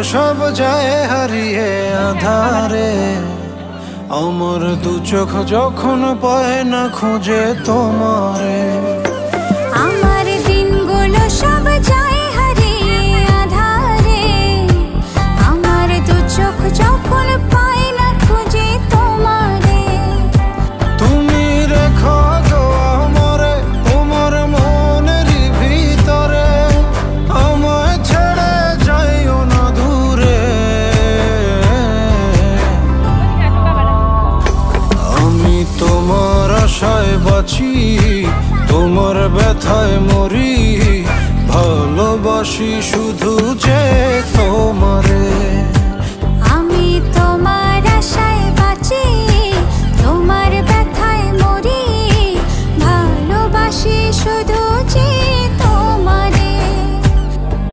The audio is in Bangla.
সব যায় হারিয়ে আধারে। আমার দু চোখ যখন পায় না খুঁজে তোমারে। আমার দিনগুলো সব যায় হারিয়ে আধারে। আমার দু চোখ যখন পায় না খুঁজে তোমারে। তুমি রেখো গো আমারে তোমার মনের ভিতরে, আমায় ছেড়ে যাইও না দূরে। আমি তোমার আশায় বাঁচি, তোমার ব্যথায় মরি, ভালোবাসি শুধু যে তোমারে।